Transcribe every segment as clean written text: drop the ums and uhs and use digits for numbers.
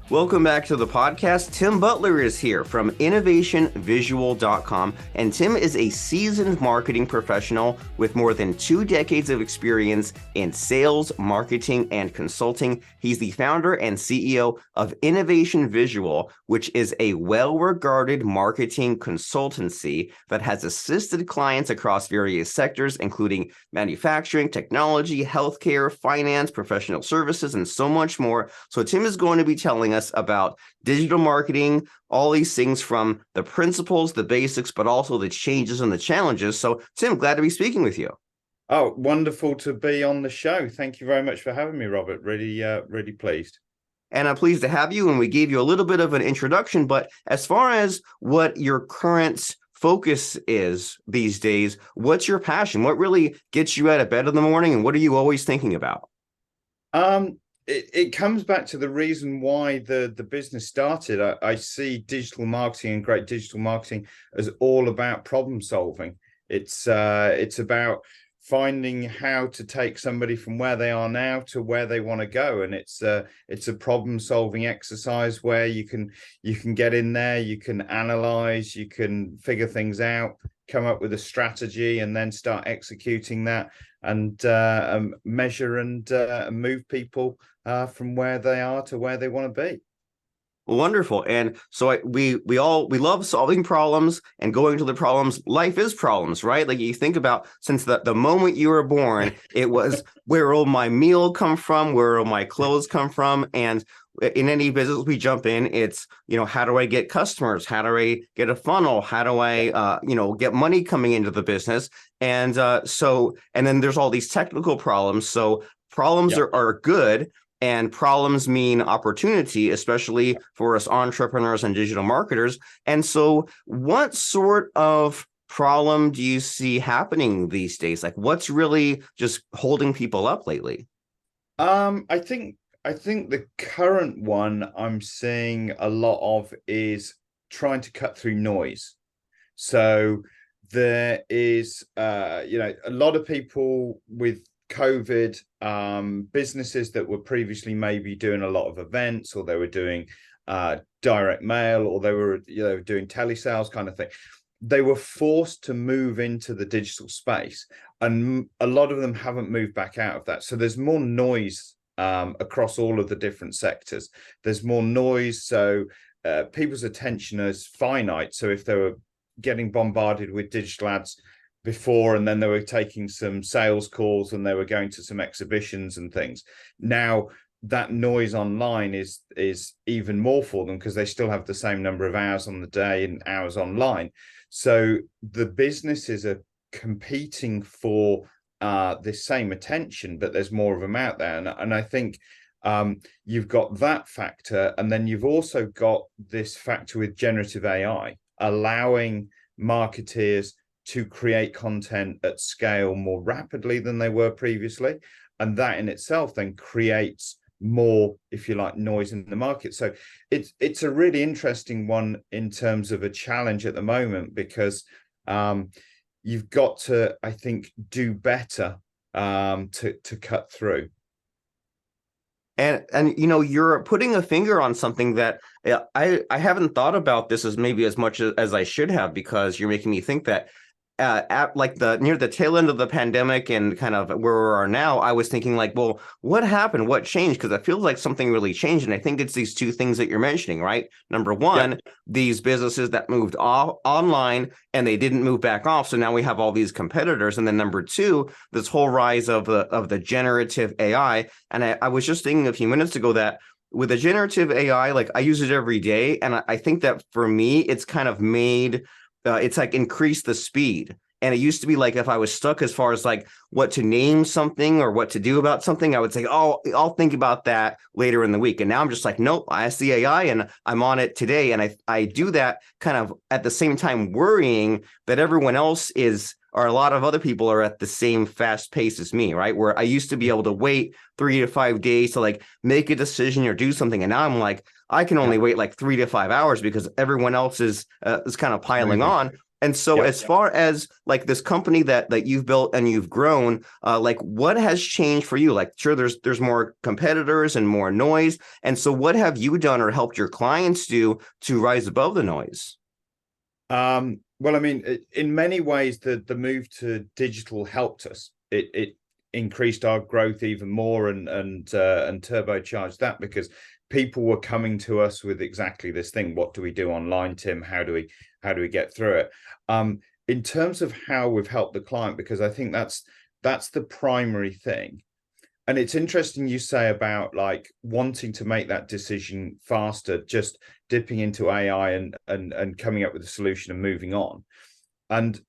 Welcome back to the podcast. Tim Butler is here from innovationvisual.com, and Tim is a seasoned marketing professional with more than 2 decades of experience in sales, marketing, and consulting. He's the founder and CEO of Innovation Visual, which is a well-regarded marketing consultancy that has assisted clients across various sectors, including manufacturing, technology, healthcare, finance, professional services, and so much more. So Tim is going to be telling us about digital marketing, all these things from the principles, the basics, but also the changes and the challenges. So, Tim, glad to be speaking with you. Oh, wonderful to be on the show. Thank you very much for having me, Robert. Really pleased. And I'm pleased to have you. And we gave you a little bit of an introduction, but as far as what your current focus is these days, what's your passion? What really gets you out of bed in the morning, and what are you always thinking about? It comes back to the reason why the business started. I see digital marketing and great digital marketing as all about problem solving. It's about finding how to take somebody from where they are now to where they want to go, and it's a problem solving exercise where you can get in there, you can analyze, you can figure things out, come up with a strategy, and then start executing that, and measure and move people from where they are to where they want to be. Wonderful. And so we love solving problems and going to the problems. Life is problems, right? Like you think about, since the moment you were born, it was, where will my meal come from? Where will my clothes come from? And in any business we jump in, it's, how do I get customers? How do I get a funnel? How do I, get money coming into the business? And then there's all these technical problems. So problems are good. And problems mean opportunity, especially for us entrepreneurs and digital marketers. And so what sort of problem do you see happening these days? Like, what's really just holding people up lately? I think the current one I'm seeing a lot of is trying to cut through noise. So there is a lot of people with COVID, businesses that were previously maybe doing a lot of events, or they were doing direct mail, or they were doing telesales kind of thing. They were forced to move into the digital space, and a lot of them haven't moved back out of that. So there's more noise across all of the different sectors. There's more noise, so people's attention is finite. So if they were getting bombarded with digital ads before, and then they were taking some sales calls, and they were going to some exhibitions and things, now that noise online is even more for them, because they still have the same number of hours on the day and hours online. So the businesses are competing for the same attention, but there's more of them out there. And I think you've got that factor, and then you've also got this factor with generative AI allowing marketeers to create content at scale more rapidly than they were previously. And that in itself then creates more, if you like, noise in the market. So it's a really interesting one in terms of a challenge at the moment, because you've got to, I think, do better to cut through. And you're putting a finger on something that I haven't thought about this as maybe as much as I should have, because you're making me think that at like near the tail end of the pandemic and kind of where we are now, I was thinking like, well, what happened? What changed? Because it feels like something really changed. And I think it's these two things that you're mentioning, right? Number one, these businesses that moved off online and they didn't move back off. So now we have all these competitors. And then number two, this whole rise of the generative AI. And I was just thinking a few minutes ago that with the generative AI, like I use it every day. And I think that for me, it's kind of made it's like increase the speed. And it used to be like, if I was stuck as far as like what to name something or what to do about something, I would say, oh, I'll think about that later in the week. And now I'm just like, nope, I asked the AI and I'm on it today. And I do that kind of at the same time worrying that everyone else is, or a lot of other people are at the same fast pace as me, right? Where I used to be able to wait 3 to 5 days to like make a decision or do something. And now I'm like, I can only wait like 3 to 5 hours because everyone else is kind of piling on. And so Yep. as far as like this company that you've built and you've grown, like what has changed for you? Like sure there's more competitors and more noise. And so what have you done or helped your clients do to rise above the noise? Well, I mean, in many ways, the move to digital helped us. It increased our growth even more and turbocharged that because people were coming to us with exactly this thing. What do we do online, Tim? How do we get through it? In terms of how we've helped the client, because I think that's the primary thing. And it's interesting you say about like wanting to make that decision faster, just dipping into AI and coming up with a solution and moving on. And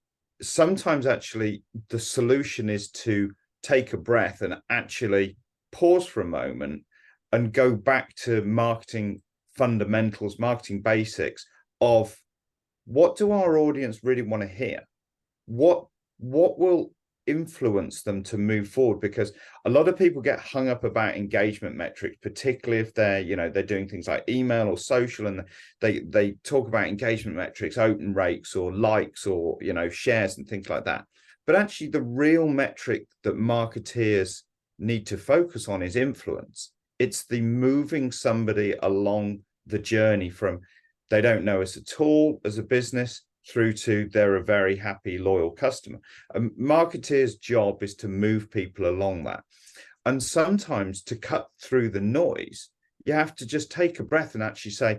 sometimes actually the solution is to take a breath and actually pause for a moment and go back to marketing fundamentals, marketing basics of what do our audience really want to hear? What will influence them to move forward? Because a lot of people get hung up about engagement metrics, particularly if they're doing things like email or social, and they talk about engagement metrics, open rates or likes or shares and things like that. But actually the real metric that marketeers need to focus on is influence. It's the moving somebody along the journey from they don't know us at all as a business through to they're a very happy, loyal customer. A marketeer's job is to move people along that. And sometimes to cut through the noise, you have to just take a breath and actually say,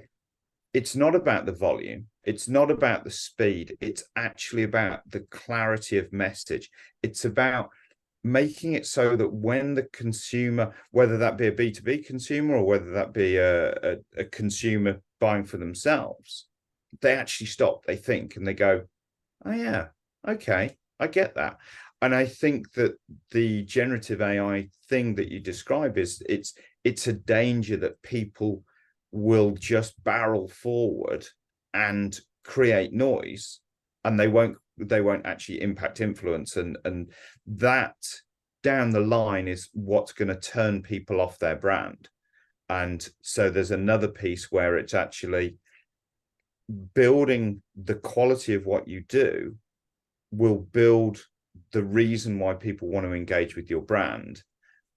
it's not about the volume. It's not about the speed. It's actually about the clarity of message. It's about making it so that when the consumer, whether that be a B2B consumer or whether that be a consumer buying for themselves, they actually stop, they think, and they go, oh yeah, okay, I get that. And I think that the generative AI thing that you describe is it's a danger that people will just barrel forward and create noise, and they won't actually impact influence, and that down the line is what's going to turn people off their brand. And so there's another piece where it's actually building the quality of what you do will build the reason why people want to engage with your brand.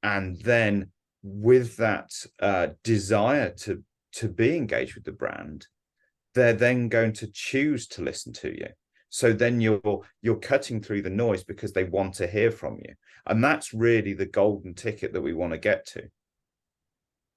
And then with that desire to be engaged with the brand, they're then going to choose to listen to you. So then you're cutting through the noise because they want to hear from you. And that's really the golden ticket that we want to get to.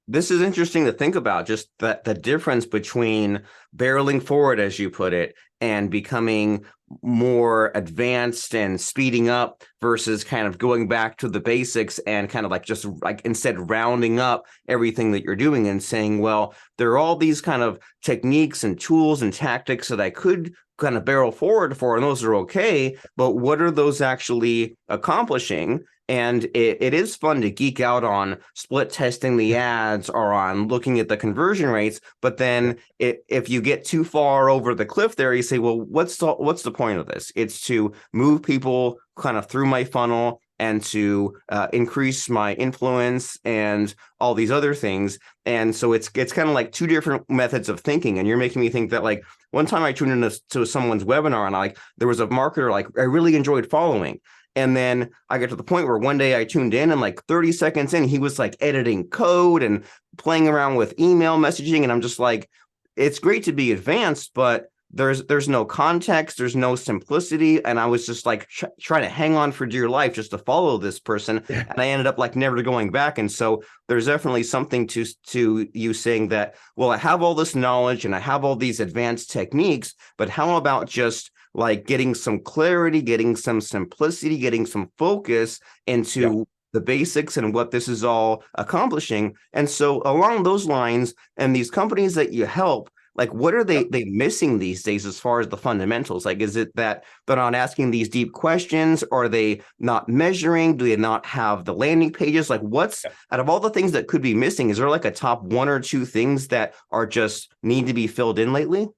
This is interesting to think about, just that the difference between barreling forward, as you put it, and becoming more advanced and speeding up versus kind of going back to the basics and kind of like just like instead rounding up everything that you're doing and saying, well, there are all these kind of techniques and tools and tactics that I could kind of barrel forward for, and those are okay, but what are those actually accomplishing? And it is fun to geek out on split testing the ads or on looking at the conversion rates. But then if you get too far over the cliff there, you say, well, what's the point of this? It's to move people kind of through my funnel and to increase my influence and all these other things. And so it's kind of like two different methods of thinking. And you're making me think that like one time I tuned into someone's webinar and there was a marketer like I really enjoyed following. And then I got to the point where one day I tuned in and like 30 seconds in, he was like editing code and playing around with email messaging. And I'm just like, it's great to be advanced, but there's no context, there's no simplicity. And I was just like trying to hang on for dear life just to follow this person. Yeah. And I ended up like never going back. And so there's definitely something to you saying that, well, I have all this knowledge and I have all these advanced techniques, but how about just like getting some clarity, getting some simplicity, getting some focus into the basics and what this is all accomplishing. And so along those lines, and these companies that you help, like what are they missing these days as far as the fundamentals? Like, is it that they're not asking these deep questions? Or are they not measuring? Do they not have the landing pages? Like what's out of all the things that could be missing, is there like a top one or two things that are just need to be filled in lately?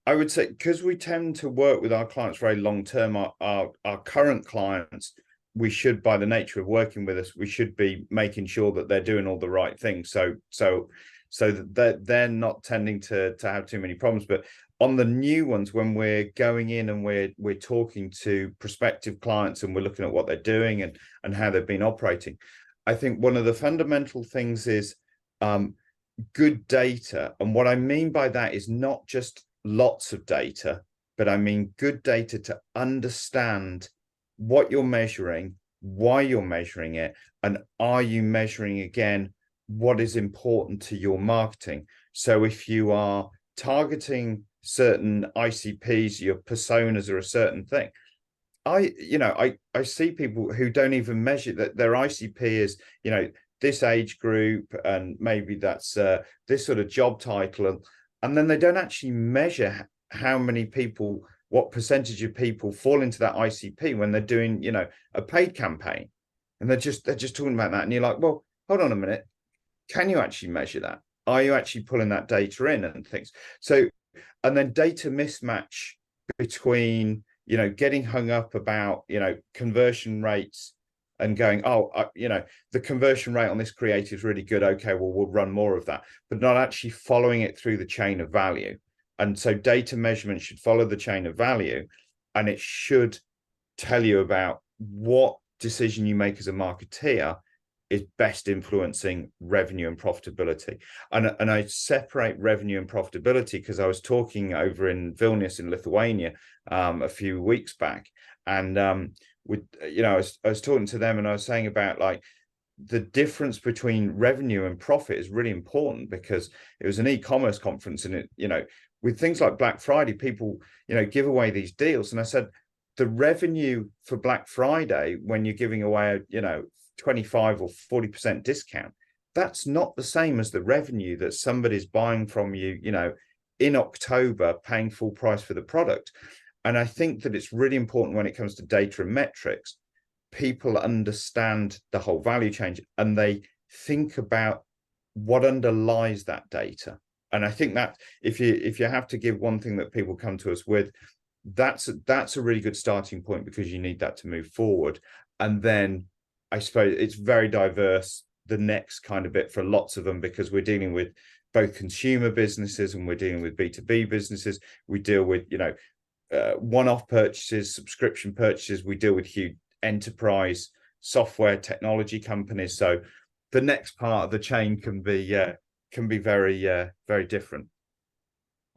I would say because we tend to work with our clients very long term, our current clients, we should, by the nature of working with us, we should be making sure that they're doing all the right things. So so that they're not tending to have too many problems. But on the new ones, when we're going in and we're talking to prospective clients and we're looking at what they're doing and how they've been operating, I think one of the fundamental things is good data. And what I mean by that is not just lots of data, but I mean good data to understand what you're measuring, why you're measuring it, and are you measuring again what is important to your marketing. So if you are targeting certain ICPs, your personas are a certain thing. I see people who don't even measure that their ICP is, this age group, and maybe that's this sort of job title, and then they don't actually measure how many people, what percentage of people fall into that ICP when they're doing, a paid campaign, and they're just talking about that, and you're like, well, hold on a minute, can you actually measure that? Are you actually pulling that data in and things? So, and then data mismatch between, getting hung up about, conversion rates and going, the conversion rate on this creative is really good. Okay, well, we'll run more of that, but not actually following it through the chain of value. And so data measurement should follow the chain of value, and it should tell you about what decision you make as a marketeer is best influencing revenue and profitability. And I separate revenue and profitability because I was talking over in Vilnius in Lithuania a few weeks back, and I was talking to them, and I was saying about like the difference between revenue and profit is really important, because it was an e-commerce conference, and with things like Black Friday, people give away these deals, and I said the revenue for Black Friday, when you're giving away 25 or 40% discount, that's not the same as the revenue that somebody's buying from you, in October, paying full price for the product. And I think that it's really important when it comes to data and metrics, people understand the whole value chain and they think about what underlies that data. And I think that if you have to give one thing that people come to us with, that's a really good starting point, because you need that to move forward. And then I suppose it's very diverse, the next kind of bit, for lots of them, because we're dealing with both consumer businesses and we're dealing with B2B businesses. We deal with, one-off purchases, subscription purchases. We deal with huge enterprise software technology companies. So the next part of the chain can be very, very different.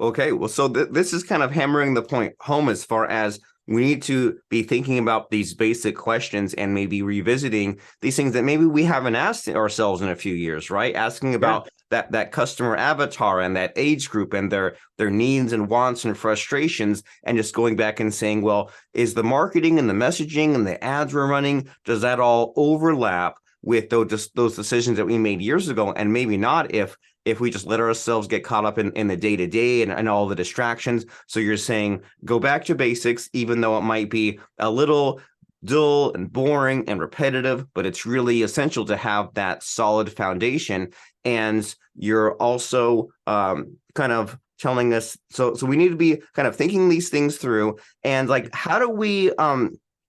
Okay, well, so this is kind of hammering the point home as far as we need to be thinking about these basic questions and maybe revisiting these things that maybe we haven't asked ourselves in a few years, right? Asking about that customer avatar and that age group and their needs and wants and frustrations, and just going back and saying, well, is the marketing and the messaging and the ads we're running, does that all overlap with those decisions that we made years ago? And maybe not if we just let ourselves get caught up in the day-to-day and all the distractions. So you're saying go back to basics, even though it might be a little dull and boring and repetitive, but it's really essential to have that solid foundation. And you're also kind of telling us, so we need to be kind of thinking these things through, and like, how do we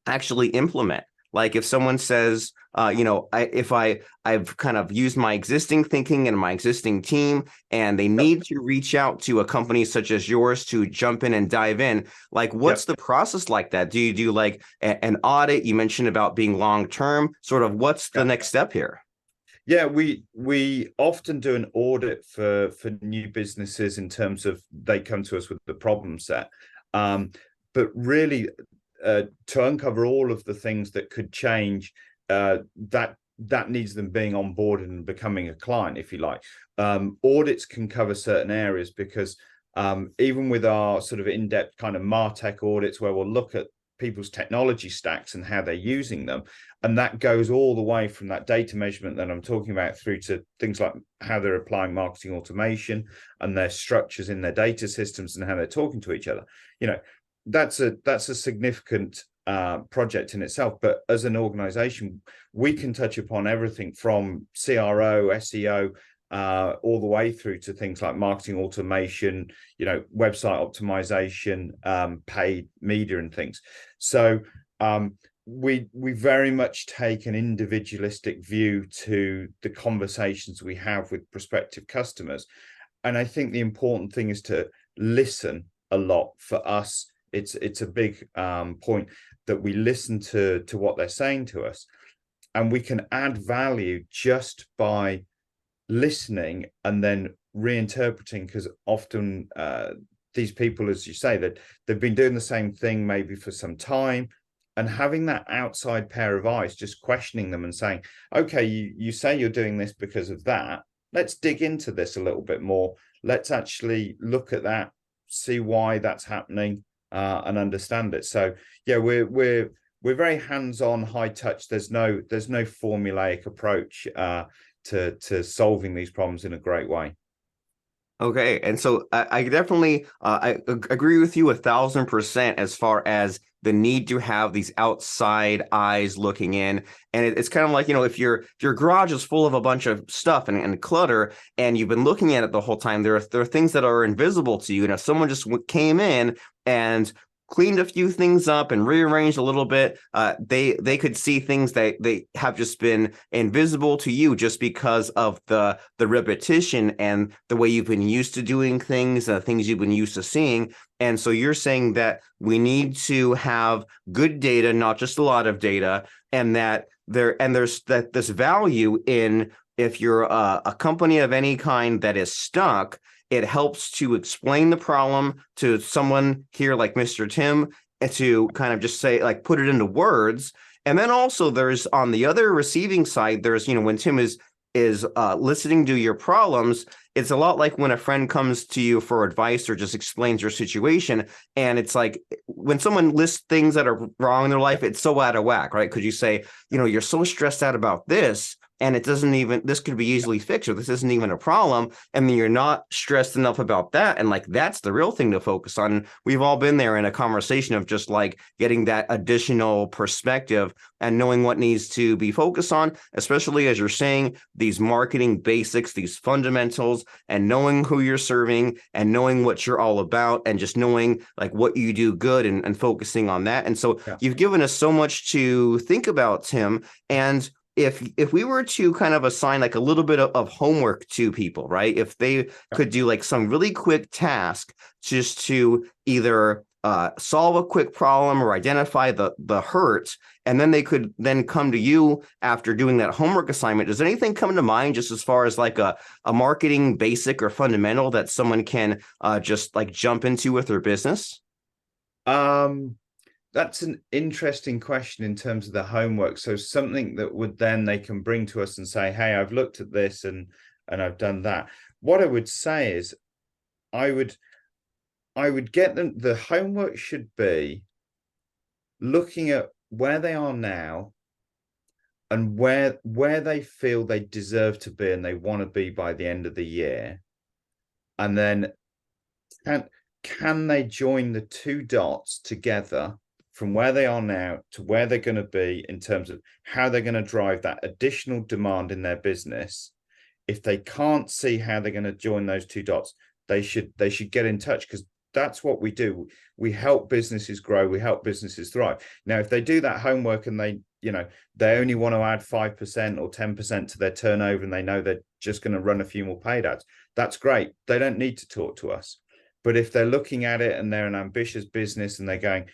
actually implement? Like if someone says, I've kind of used my existing thinking and my existing team, and they need to reach out to a company such as yours to jump in and dive in, like what's the process like that? Do you do like an audit? You mentioned about being long-term, sort of what's the next step here? Yeah, we often do an audit for new businesses in terms of they come to us with the problem set. But really, to uncover all of the things that could change, that needs them being on board and becoming a client, if you like. Audits can cover certain areas, because even with our sort of in-depth kind of MarTech audits, where we'll look at people's technology stacks and how they're using them, and that goes all the way from that data measurement that I'm talking about through to things like how they're applying marketing automation and their structures in their data systems and how they're talking to each other. That's a significant project in itself. But as an organization, we can touch upon everything from CRO, SEO, all the way through to things like marketing automation, website optimization, paid media and things. So we very much take an individualistic view to the conversations we have with prospective customers. And I think the important thing is to listen a lot. For us, it's a big point that we listen to what they're saying to us, and we can add value just by listening and then reinterpreting, because often these people, as you say, that they've been doing the same thing maybe for some time, and having that outside pair of eyes just questioning them and saying, okay, you say you're doing this because of that, let's dig into this a little bit more, let's actually look at that, see why that's happening, and understand it. So yeah, we're very hands-on, high touch. There's no formulaic approach to solving these problems in a great way. Okay, and so I definitely agree with you 1,000% as far as the need to have these outside eyes looking in. And it's kind of like, if your garage is full of a bunch of stuff and clutter, and you've been looking at it the whole time, there are things that are invisible to you. And if someone just came in and cleaned a few things up and rearranged a little bit, they could see things that they have just been invisible to you just because of the repetition and the way you've been used to doing things, things you've been used to seeing. And so you're saying that we need to have good data, not just a lot of data, and that there's this value in, if you're a company of any kind that is stuck, it helps to explain the problem to someone here like Mr. Tim, and to kind of just say, like, put it into words. And then also there's, on the other receiving side, there's, when Tim is listening to your problems, it's a lot like when a friend comes to you for advice or just explains your situation. And it's like when someone lists things that are wrong in their life, it's so out of whack, right? Because you say, you're so stressed out about this, and it doesn't even, this could be easily fixed, or this isn't even a problem. And then you're not stressed enough about that. And like, that's the real thing to focus on. We've all been there in a conversation of just like getting that additional perspective and knowing what needs to be focused on, especially as you're saying, these marketing basics, these fundamentals, and knowing who you're serving and knowing what you're all about, and just knowing like what you do good, and focusing on that. And so Yeah. you've given us so much to think about, Tim. And if we were to kind of assign like a little bit of homework to people, right? If they could do like some really quick task just to either solve a quick problem or identify the hurt, and then they could then come to you after doing that homework assignment. Does anything come to mind just as far as like a marketing basic or fundamental that someone can just like jump into with their business? Um, that's an interesting question in terms of the homework. So something that would then they can bring to us and say, hey, I've looked at this and I've done that. What I would say is I would get them, the homework should be looking at where they are now and where they feel they deserve to be and they want to be by the end of the year. And then can they join the two dots together from where they are now to where they're going to be in terms of how they're going to drive that additional demand in their business? If they can't see how they're going to join those two dots, they should get in touch, because that's what we do. We help businesses grow, we help businesses thrive. Now, if they do that homework and they only want to add 5% or 10% to their turnover, and they know they're just going to run a few more paid ads, that's great. They don't need to talk to us. But if they're looking at it and they're an ambitious business and they're going,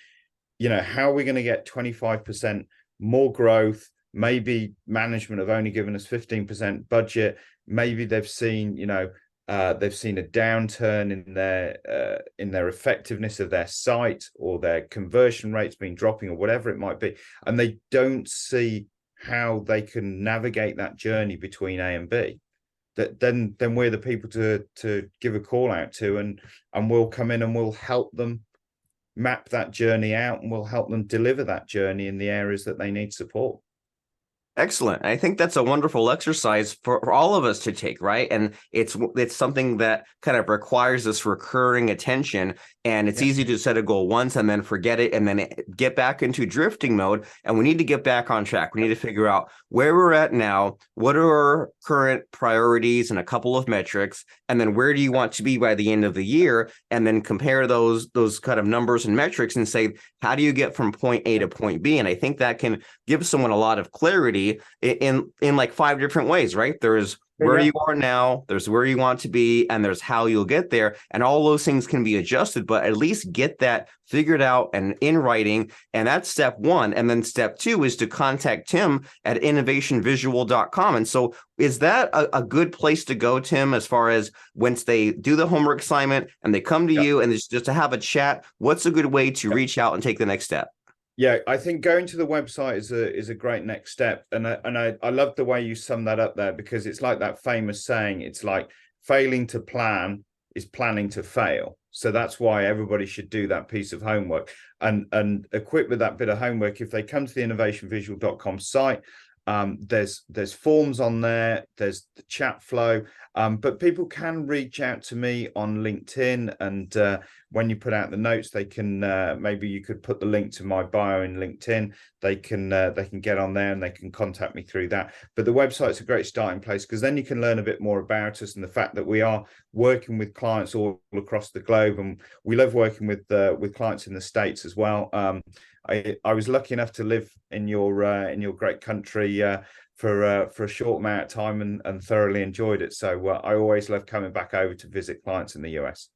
how are we going to get 25% more growth? Maybe management have only given us 15% budget. Maybe they've seen, they've seen a downturn in their effectiveness of their site, or their conversion rates been dropping, or whatever it might be, and they don't see how they can navigate that journey between A and B. Then we're the people to give a call out to, and we'll come in and we'll help them map that journey out, and we'll help them deliver that journey in the areas that they need support. Excellent. I think that's a wonderful exercise for all of us to take, right? And it's something that kind of requires this recurring attention. And it's Yeah. easy to set a goal once and then forget it and then get back into drifting mode. And we need to get back on track. We need to figure out where we're at now, what are our current priorities and a couple of metrics, and then where do you want to be by the end of the year? And then compare those kind of numbers and metrics and say, how do you get from point A to point B? And I think that can give someone a lot of clarity in like 5 different ways, right? There's where Yeah. you are now, there's where you want to be, and there's how you'll get there. And all those things can be adjusted, but at least get that figured out and in writing. And that's step one. And then step two is to contact Tim at innovationvisual.com. And so is that a good place to go, Tim, as far as once they do the homework assignment and they come to Yeah. you and it's just to have a chat, what's a good way to Yeah. reach out and take the next step? Yeah, I think going to the website is a great next step, and I love the way you sum that up there, because it's like that famous saying. It's like failing to plan is planning to fail. So that's why everybody should do that piece of homework, and equipped with that bit of homework. If they come to the innovationvisual.com site, there's forms on there, there's the chat flow, but people can reach out to me on LinkedIn, and when you put out the notes, they can maybe you could put the link to my bio in LinkedIn. They can get on there and they can contact me through that. But the website's a great starting place, because then you can learn a bit more about us and the fact that we are working with clients all across the globe, and we love working with clients in the States as well. I was lucky enough to live in your great country for a short amount of time, and thoroughly enjoyed it. So I always love coming back over to visit clients in the US.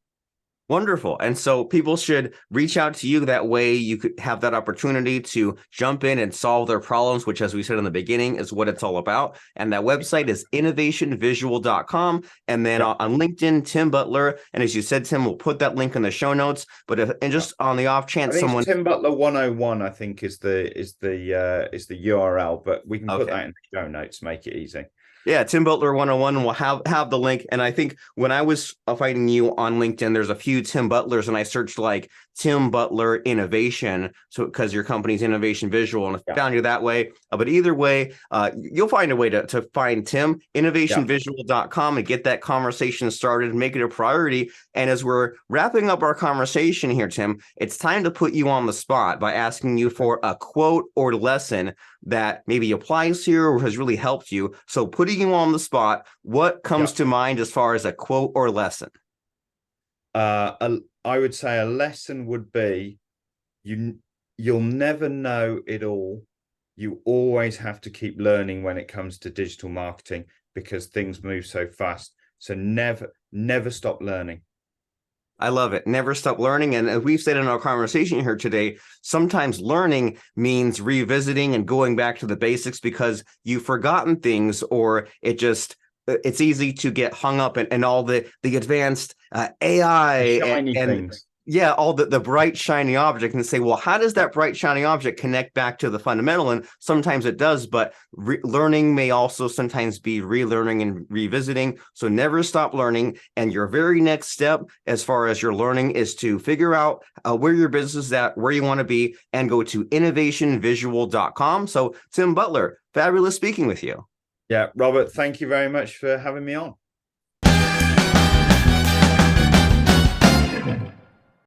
Wonderful. And so people should reach out to you. That way you could have that opportunity to jump in and solve their problems, which, as we said in the beginning, is what it's all about. And that website is innovationvisual.com. And then on LinkedIn, Tim Butler. And as you said, Tim, we'll put that link in the show notes. But and just on the off I chance think someone. it's Tim Butler 101, I think is the URL, but we can put that in the show notes, make it easy. Yeah, Tim Butler 101 will have the link. And I think when I was finding you on LinkedIn, there's a few Tim Butlers, and I searched like Tim Butler Innovation. So because your company's Innovation Visual, and I found you that way. But either way, you'll find a way to find Tim, innovationvisual.com, and get that conversation started, make it a priority. And as we're wrapping up our conversation here, Tim, it's time to put you on the spot by asking you for a quote or lesson that maybe applies here or has really helped you. So putting you on the spot, what comes to mind as far as a quote or lesson? I would say a lesson would be you'll never know it all. You always have to keep learning when it comes to digital marketing, because things move so fast. So never stop learning. I love it. Never stop learning. And as we've said in our conversation here today, sometimes learning means revisiting and going back to the basics because you've forgotten things, or it's easy to get hung up in all the advanced AI Shiny things. Yeah, all the bright shiny object, and say, well, how does that bright shiny object connect back to the fundamental? And sometimes it does, but learning may also sometimes be relearning and revisiting. So never stop learning. And your very next step as far as your learning is to figure out where your business is at, where you want to be, and go to innovationvisual.com. So Tim Butler, fabulous speaking with you. Yeah, Robert, thank you very much for having me on.